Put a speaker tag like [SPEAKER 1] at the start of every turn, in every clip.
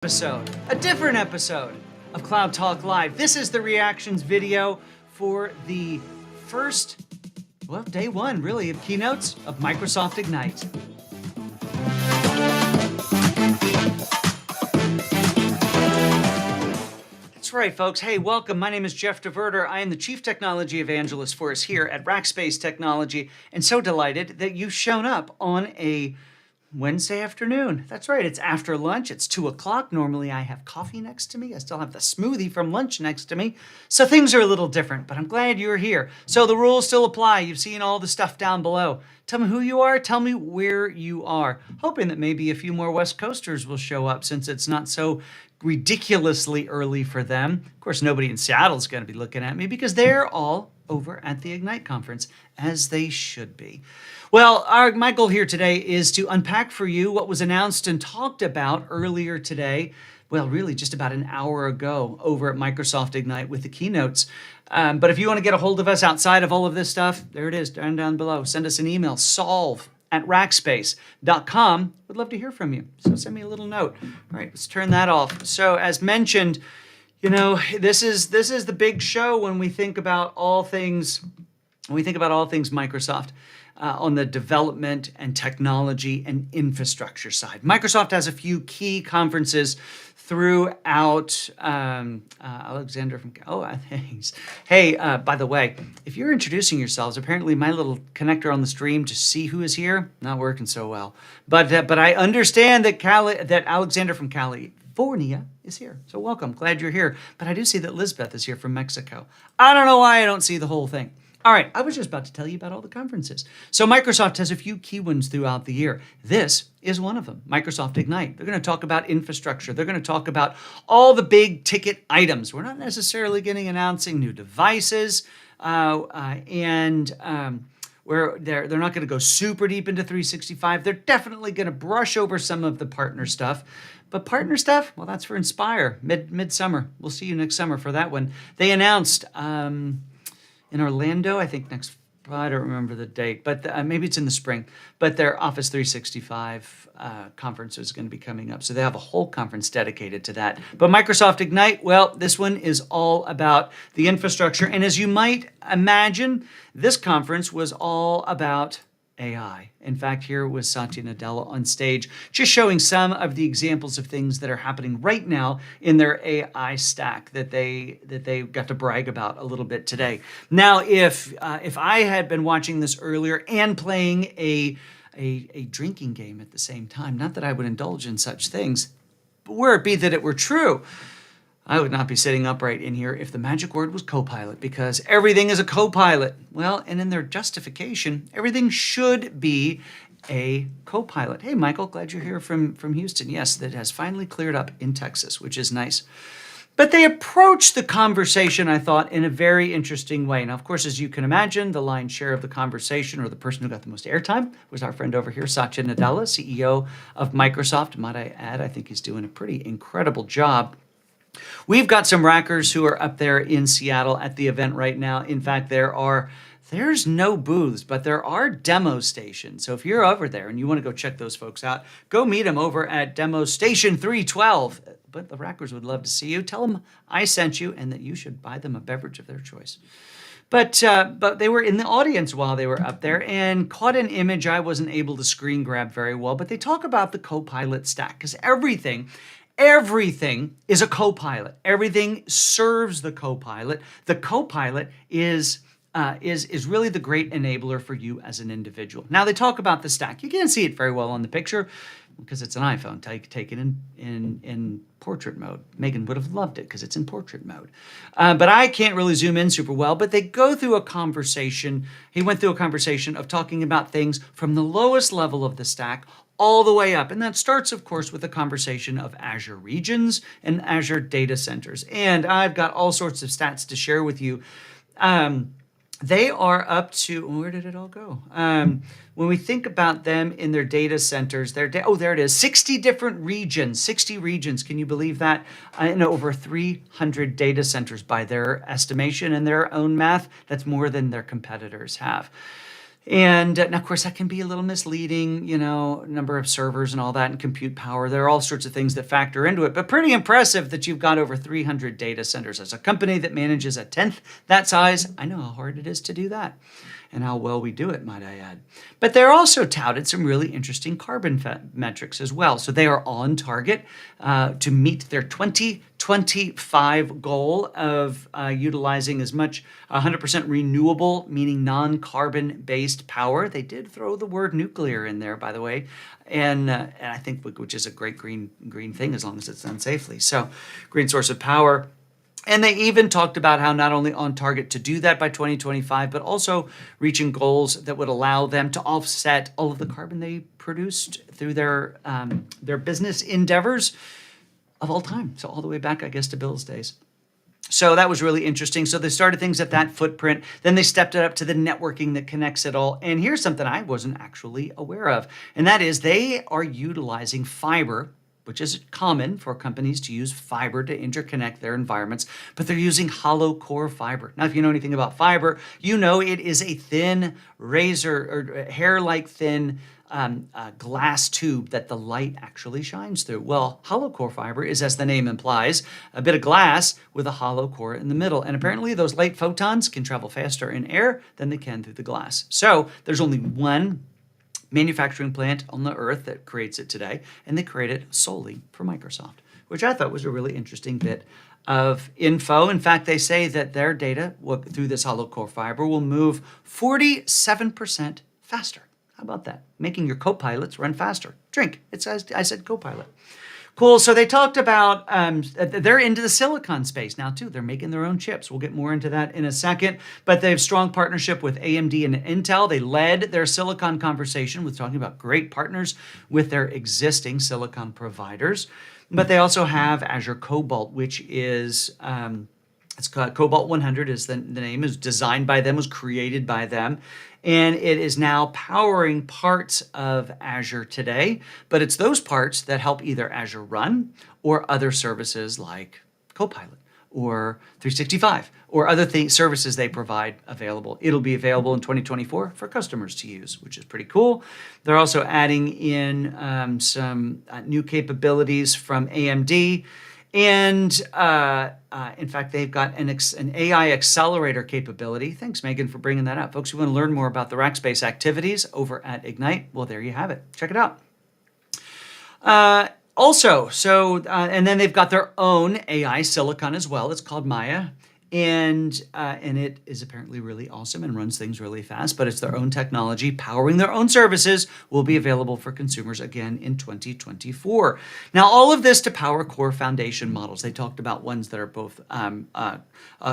[SPEAKER 1] A different episode of Cloud Talk Live. This is the reactions video for the first, day one, really, of keynotes of Microsoft Ignite. That's right, folks. Hey, welcome. My name is Jeff DeVerter. I am the Chief Technology Evangelist for us here at Rackspace Technology, and so delighted that you've shown up on a Wednesday afternoon. That's right, it's after lunch. It's 2 o'clock. Normally I have coffee next to me. I still have the smoothie from lunch next to me. So things are a little different, but I'm glad you're here. So the rules still apply. You've seen all the stuff down below. Tell me who you are. Tell me where you are. Hoping that maybe a few more West Coasters will show up since it's not so ridiculously early for them. Of course, nobody in Seattle is going to be looking at me because they're all over at the Ignite conference, as they should be. Well, my goal here today is to unpack for you what was announced and talked about earlier today, well, really just about an hour ago over at Microsoft Ignite with the keynotes. But if you want to get a hold of us outside of all of this stuff, there it is, down below. Send us an email, solve@rackspace.com. Would love to hear from you, so send me a little note. All right, let's turn that off. So as mentioned, you know, this is the big show when we think about all things Microsoft on the development and technology and infrastructure side. Microsoft has a few key conferences throughout. Alexander from thanks. Hey, by the way, if you're introducing yourselves, apparently my little connector on the stream to see who is here not working so well. But I understand that Alexander from California is here. So welcome. Glad you're here. But I do see that Lisbeth is here from Mexico. I don't know why I don't see the whole thing. All right, I was just about to tell you about all the conferences. So Microsoft has a few key ones throughout the year. This is one of them, Microsoft Ignite. They're going to talk about infrastructure. They're going to talk about all the big ticket items. We're not necessarily going to be announcing new devices, and where they're not going to go super deep into 365. They're definitely going to brush over some of the partner stuff. But partner stuff, well, that's for Inspire, midsummer. We'll see you next summer for that one. They announced in Orlando, I think I don't remember the date, but maybe it's in the spring, but their Office 365 conference is going to be coming up. So they have a whole conference dedicated to that. But Microsoft Ignite, well, this one is all about the infrastructure. And as you might imagine, this conference was all about AI. In fact, here was Satya Nadella on stage, just showing some of the examples of things that are happening right now in their AI stack that they got to brag about a little bit today. Now, if I had been watching this earlier and playing a drinking game at the same time, not that I would indulge in such things, but were it be that it were true, I would not be sitting upright in here if the magic word was Copilot, because everything is a Copilot. Well, and in their justification, everything should be a Copilot. Hey, Michael, glad you're here from Houston. Yes, that has finally cleared up in Texas, which is nice. But they approached the conversation, I thought, in a very interesting way. Now, of course, as you can imagine, the lion's share of the conversation, or the person who got the most airtime, was our friend over here, Satya Nadella, CEO of Microsoft. Might I add, I think he's doing a pretty incredible job. We've got some rackers who are up there in Seattle at the event right now. In fact, there's no booths, but there are demo stations. So if you're over there and you want to go check those folks out, go meet them over at Demo Station 312. But the rackers would love to see you. Tell them I sent you and that you should buy them a beverage of their choice. But they were in the audience while they were up there and caught an image I wasn't able to screen grab very well. But they talk about the Copilot stack, because everything is a Copilot. Everything serves the Copilot. The Copilot is really the great enabler for you as an individual. Now, they talk about the stack. You can't see it very well on the picture because it's an iPhone taken in portrait mode. Megan would have loved it because it's in portrait mode. But I can't really zoom in super well. But they go through a conversation. He went through a conversation of talking about things from the lowest level of the stack all the way up. And that starts, of course, with a conversation of Azure regions and Azure data centers. And I've got all sorts of stats to share with you. They are up to, where did it all go? When we think about them in their data centers, there it is, 60 different regions, 60 regions. Can you believe that? And over 300 data centers by their estimation and their own math. That's more than their competitors have. And now, of course, that can be a little misleading, number of servers and all that and compute power. There are all sorts of things that factor into it, but pretty impressive that you've got over 300 data centers. As a company that manages a tenth that size, I know how hard it is to do that and how well we do it, might I add. But they're also touted some really interesting carbon metrics as well. So they are on target to meet their 2025 goal of utilizing as much 100% renewable, meaning non-carbon based power. They did throw the word nuclear in there, by the way, and I think which is a great green thing as long as it's done safely. So green source of power. And they even talked about how not only on target to do that by 2025, but also reaching goals that would allow them to offset all of the carbon they produced through their business endeavors of all time. So all the way back, I guess, to Bill's days. So that was really interesting. So they started things at that footprint. Then they stepped it up to the networking that connects it all. And here's something I wasn't actually aware of. And that is they are utilizing fiber, which is common for companies to use fiber to interconnect their environments, but they're using hollow core fiber. Now, if you know anything about fiber, you know it is a thin razor or hair-like thin glass tube that the light actually shines through. Well, hollow core fiber is, as the name implies, a bit of glass with a hollow core in the middle. And apparently those light photons can travel faster in air than they can through the glass. So there's only one manufacturing plant on the earth that creates it today, and they create it solely for Microsoft, which I thought was a really interesting bit of info. In fact, they say that their data through this hollow core fiber will move 47% faster. How about that? Making your co-pilots run faster. Drink. I said co-pilot. Cool. So they talked about they're into the silicon space now too. They're making their own chips. We'll get more into that in a second. But they have strong partnership with AMD and Intel. They led their silicon conversation with talking about great partners with their existing silicon providers. But they also have Azure Cobalt, which is it's called Cobalt 100 is the name, is designed by them, was created by them. And it is now powering parts of Azure today, but it's those parts that help either Azure run or other services like Copilot or 365 or other services they provide available. It'll be available in 2024 for customers to use, which is pretty cool. They're also adding in some new capabilities from AMD. And in fact, they've got an AI accelerator capability. Thanks, Megan, for bringing that up. Folks, who want to learn more about the Rackspace activities over at Ignite, well, there you have it. Check it out. And then they've got their own AI silicon as well. It's called Maya. And it is apparently really awesome and runs things really fast, but it's their own technology powering their own services, will be available for consumers again in 2024. Now, all of this to power core foundation models. They talked about ones that are both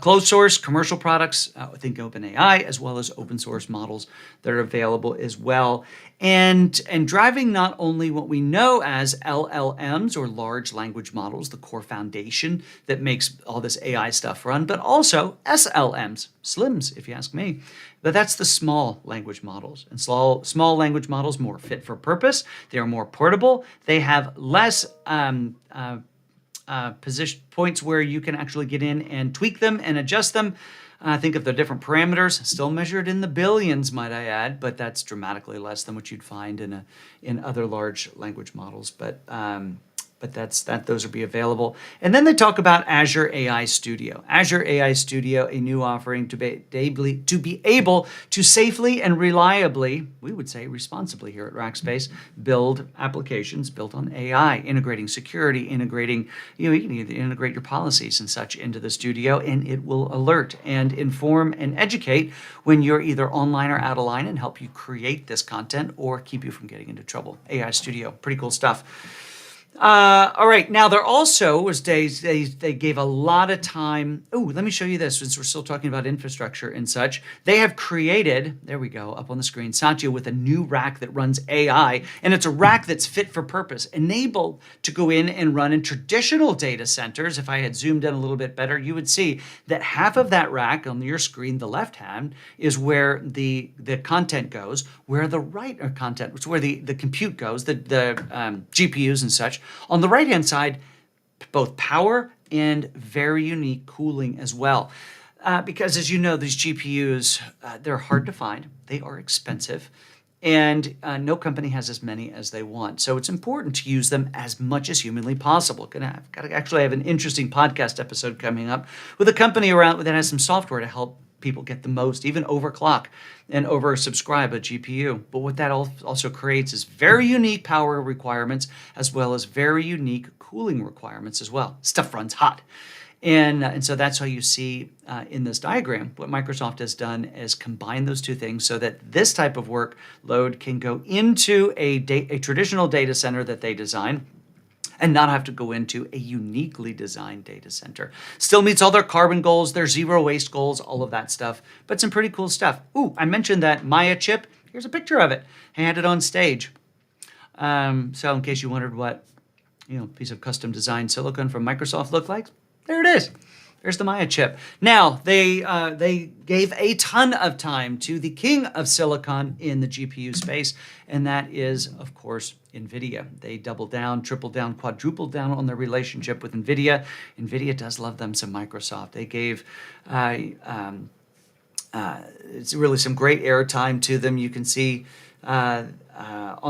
[SPEAKER 1] closed source commercial products, think OpenAI, as well as open source models that are available as well. And driving not only what we know as LLMs or large language models, the core foundation that makes all this AI stuff run, but also SLMs, SLIMs, if you ask me. But that's the small language models. And small language models more fit for purpose. They are more portable. They have less position points where you can actually get in and tweak them and adjust them. Think of the different parameters, still measured in the billions, might I add, but that's dramatically less than what you'd find in other large language models. But those will be available. And then they talk about Azure AI Studio. Azure AI Studio, a new offering to be able to safely and reliably, we would say responsibly here at Rackspace, build applications built on AI, integrating security, you can either integrate your policies and such into the studio, and it will alert and inform and educate when you're either online or out of line and help you create this content or keep you from getting into trouble. AI Studio, pretty cool stuff. All right. Now, there also was days they gave a lot of time. Oh, let me show you this since we're still talking about infrastructure and such. They have created, there we go, up on the screen, Satya with a new rack that runs AI. And it's a rack that's fit for purpose, enabled to go in and run in traditional data centers. If I had zoomed in a little bit better, you would see that half of that rack on your screen, the left hand, is where the content goes, where the right content, which is where the compute goes, the GPUs and such. On the right-hand side, both power and very unique cooling as well. because as you know, these GPUs, they're hard to find. They are expensive. And no company has as many as they want. So it's important to use them as much as humanly possible. I've got to actually have an interesting podcast episode coming up with a company around that has some software to help people get the most, even overclock and oversubscribe a GPU. But what that also creates is very unique power requirements as well as very unique cooling requirements as well. Stuff runs hot. And so that's how you see in this diagram, what Microsoft has done is combine those two things so that this type of workload can go into a traditional data center that they design and not have to go into a uniquely designed data center. Still meets all their carbon goals, their zero waste goals, all of that stuff, but some pretty cool stuff. Ooh, I mentioned that Maya chip. Here's a picture of it. I had it on stage. So in case you wondered what, piece of custom designed silicon from Microsoft looked like, there it is. There's the Maya chip. Now, they gave a ton of time to the king of silicon in the GPU space, and that is, of course, NVIDIA. They doubled down, tripled down, quadrupled down on their relationship with NVIDIA. NVIDIA does love them some Microsoft. They gave it's really some great airtime to them. You can see on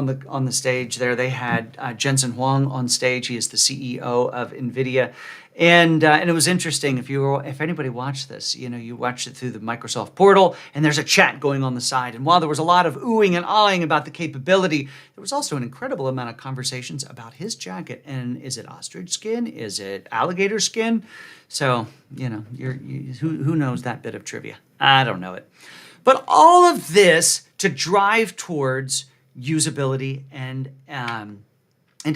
[SPEAKER 1] the stage there, they had Jensen Huang on stage. He is the CEO of NVIDIA. And it was interesting if anybody watched this, you watched it through the Microsoft portal, and there's a chat going on the side. And while there was a lot of oohing and ahhing about the capability, there was also an incredible amount of conversations about his jacket. And is it ostrich skin? Is it alligator skin? So who knows that bit of trivia? I don't know it. But all of this to drive towards usability and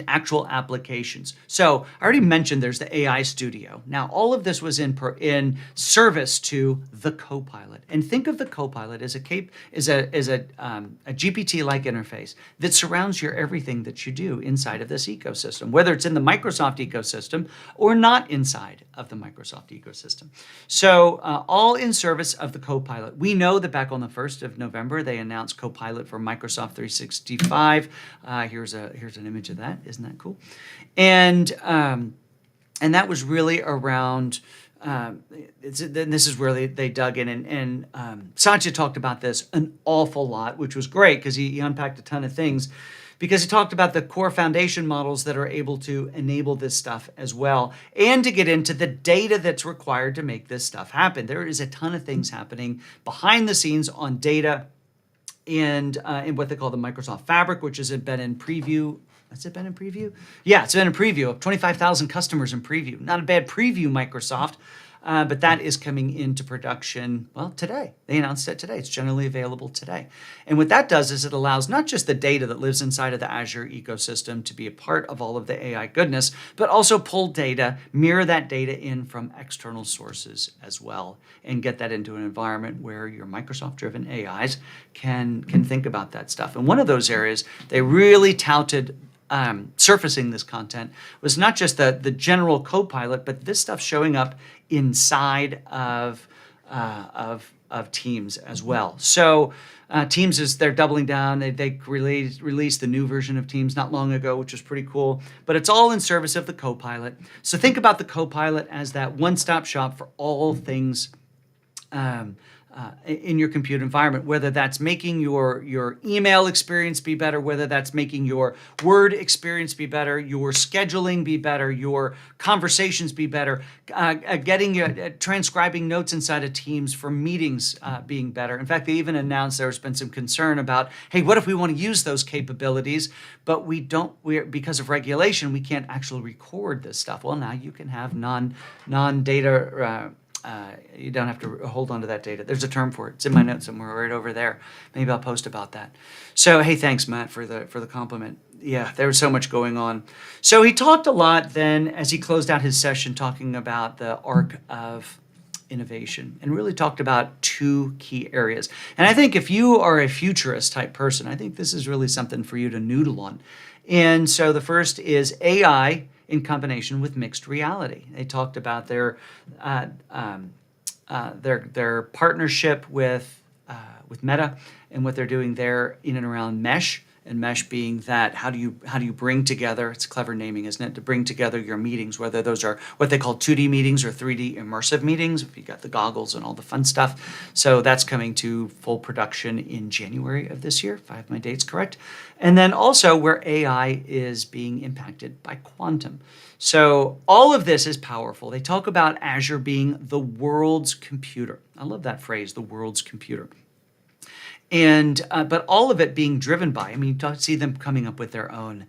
[SPEAKER 1] actual applications. So I already mentioned there's the AI Studio. Now, all of this was in service to the Copilot. And think of the Copilot as a GPT-like interface that surrounds your everything that you do inside of this ecosystem, whether it's in the Microsoft ecosystem or not inside of the Microsoft ecosystem. So all in service of the Copilot. We know that back on the 1st of November, they announced Copilot for Microsoft 365. Here's an image of that. Isn't that cool? And that was really around. This is where they dug in, and Satya talked about this an awful lot, which was great because he unpacked a ton of things. Because he talked about the core foundation models that are able to enable this stuff as well, and to get into the data that's required to make this stuff happen. There is a ton of things happening behind the scenes on data, and in what they call the Microsoft Fabric, which has been in preview. Has it been in preview? Yeah, it's been in preview of 25,000 customers in preview. Not a bad preview, Microsoft, but that is coming into production, well, today. They announced it today. It's generally available today. And what that does is it allows not just the data that lives inside of the Azure ecosystem to be a part of all of the AI goodness, but also pull data, mirror that data in from external sources as well, and get that into an environment where your Microsoft-driven AIs can think about that stuff. And one of those areas they really touted surfacing this content was not just the general Copilot, but this stuff showing up inside of Teams as well. So Teams they're doubling down. They released the new version of Teams not long ago, which was pretty cool. But it's all in service of the Copilot. So think about the Copilot as that one-stop shop for all things in your compute environment, whether that's making your email experience be better, whether that's making your Word experience be better, your scheduling be better, your conversations be better, transcribing notes inside of Teams for meetings being better. In fact, they even announced there's been some concern about, hey, what if we want to use those capabilities, but because of regulation, we can't actually record this stuff. Well, now you can have non-data. You don't have to hold on to that data. There's a term for it. It's in my notes somewhere right over there. Maybe I'll post about that. So, hey, thanks, Matt, for the compliment. Yeah, there was so much going on. So he talked a lot then as he closed out his session talking about the arc of innovation and really talked about two key areas. And I think if you are a futurist type person, I think this is really something for you to noodle on. And so the first is AI in combination with mixed reality. They talked about their partnership with Meta and what they're doing there in and around mesh and mesh being that how do you bring together, it's clever naming, isn't it, to bring together your meetings, whether those are what they call 2D meetings or 3D immersive meetings, if you got the goggles and all the fun stuff. So that's coming to full production in January of this year, if I have my dates correct. And then also where AI is being impacted by quantum. So all of this is powerful. They talk about Azure being the world's computer. I love that phrase, the world's computer. And but all of it being driven by, I mean, you see them coming up with their own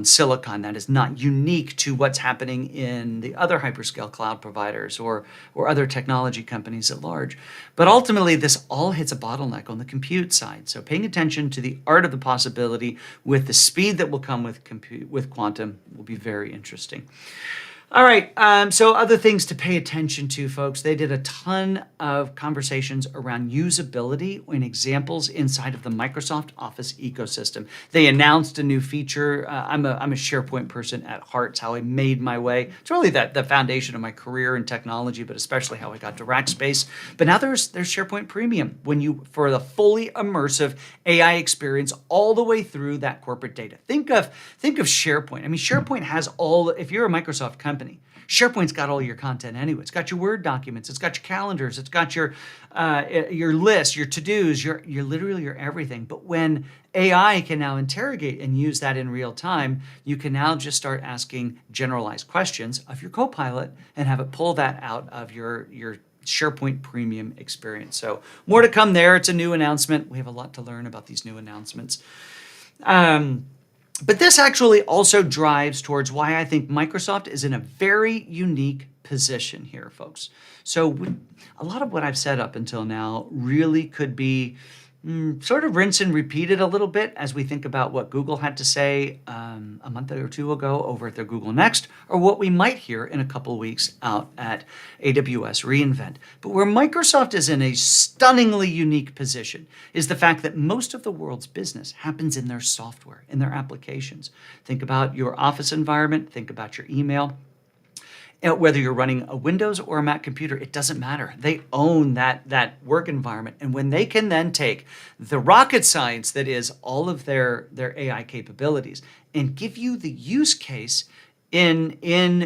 [SPEAKER 1] silicon that is not unique to what's happening in the other hyperscale cloud providers or other technology companies at large. But ultimately, this all hits a bottleneck on the compute side. So paying attention to the art of the possibility with the speed that will come with quantum will be very interesting. All right, so other things to pay attention to, folks. They did a ton of conversations around usability and examples inside of the Microsoft Office ecosystem. They announced a new feature. I'm a SharePoint person at heart. It's how I made my way. It's really the foundation of my career in technology, but especially how I got to Rackspace. But now there's SharePoint Premium for the fully immersive AI experience all the way through that corporate data. Think of SharePoint. I mean, SharePoint has if you're a Microsoft company, SharePoint's got all your content anyway. It's got your Word documents. It's got your calendars. It's got your lists, your to-dos, your everything. But when AI can now interrogate and use that in real time, you can now just start asking generalized questions of your Copilot and have it pull that out of your SharePoint Premium experience. So more to come there. It's a new announcement. We have a lot to learn about these new announcements. But this actually also drives towards why I think Microsoft is in a very unique position here, folks. So a lot of what I've said up until now really could be sort of rinse and repeated a little bit as we think about what Google had to say a month or two ago over at their Google Next, or what we might hear in a couple of weeks out at AWS reInvent. But where Microsoft is in a stunningly unique position is the fact that most of the world's business happens in their software, in their applications. Think about your Office environment, think about your email. Whether you're running a Windows or a Mac computer, it doesn't matter. They own that work environment. And when they can then take the rocket science that is all of their AI capabilities and give you the use case in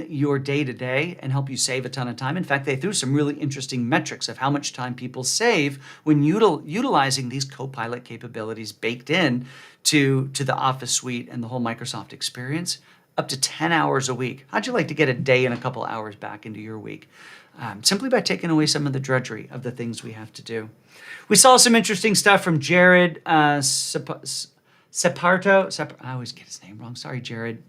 [SPEAKER 1] your day-to-day and help you save a ton of time. In fact, they threw some really interesting metrics of how much time people save when utilizing these Copilot capabilities baked in to the Office suite and the whole Microsoft experience. Up to 10 hours a week. How'd you like to get a day and a couple hours back into your week? Simply by taking away some of the drudgery of the things we have to do. We saw some interesting stuff from Jared Separto. I always get his name wrong. Sorry, Jared.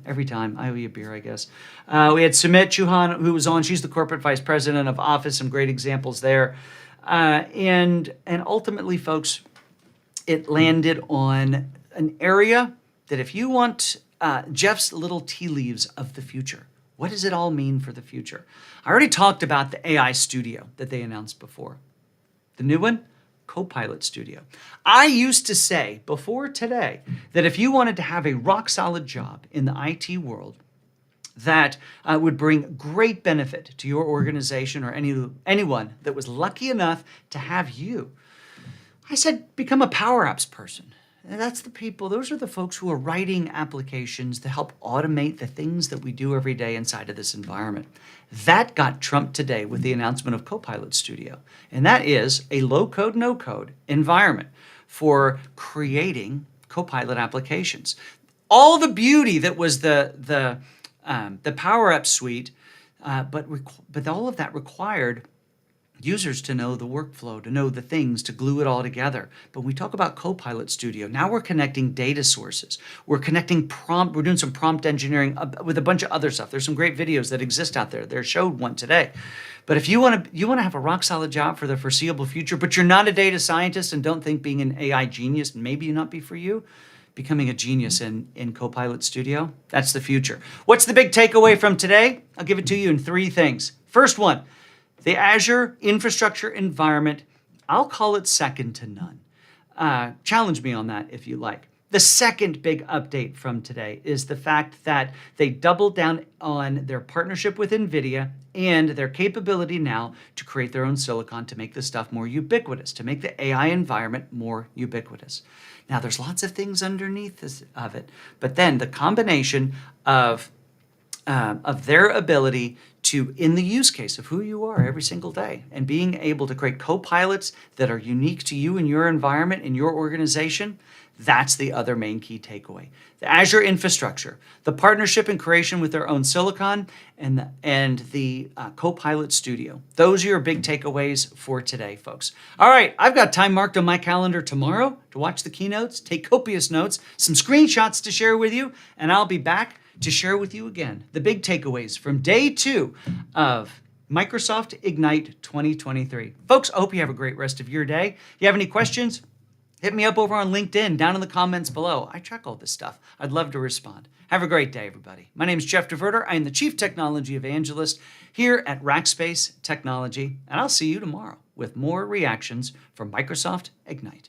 [SPEAKER 1] Every time. I owe you a beer, I guess. We had Sumit Chauhan, who was on. She's the corporate vice president of Office. Some great examples there. And ultimately, folks, it landed on an area that if you want Jeff's little tea leaves of the future. What does it all mean for the future? I already talked about the AI Studio that they announced before. The new one, Copilot Studio. I used to say before today that if you wanted to have a rock-solid job in the IT world that would bring great benefit to your organization or anyone that was lucky enough to have you, I said become a Power Apps person. And that's the people, those are the folks who are writing applications to help automate the things that we do every day inside of this environment. That got trumped today with the announcement of Copilot Studio. And that is a low-code, no-code environment for creating Copilot applications. All the beauty that was the Power Up suite, but all of that required users to know the workflow, to know the things, to glue it all together. But when we talk about Copilot Studio, now we're connecting data sources. We're connecting we're doing some prompt engineering with a bunch of other stuff. There's some great videos that exist out there. They showed one today. But if you want to have a rock solid job for the foreseeable future, but you're not a data scientist and don't think being an AI genius maybe not be for you, becoming a genius in Copilot Studio, that's the future. What's the big takeaway from today? I'll give it to you in 3 things. First one, the Azure infrastructure environment, I'll call it second to none. Challenge me on that if you like. The second big update from today is the fact that they doubled down on their partnership with NVIDIA and their capability now to create their own silicon to make this stuff more ubiquitous, to make the AI environment more ubiquitous. Now, there's lots of things underneath of it, but then the combination of their ability to, in the use case of who you are every single day, and being able to create co-pilots that are unique to you and your environment and your organization, that's the other main key takeaway. The Azure infrastructure, the partnership and creation with their own silicon, and the Copilot Studio. Those are your big takeaways for today, folks. All right, I've got time marked on my calendar tomorrow to watch the keynotes, take copious notes, some screenshots to share with you, and I'll be back to share with you again the big takeaways from day 2 of Microsoft Ignite 2023. Folks, I hope you have a great rest of your day. If you have any questions, hit me up over on LinkedIn, down in the comments below. I check all this stuff. I'd love to respond. Have a great day, everybody. My name is Jeff DeVerter. I am the Chief Technology Evangelist here at Rackspace Technology, and I'll see you tomorrow with more reactions from Microsoft Ignite.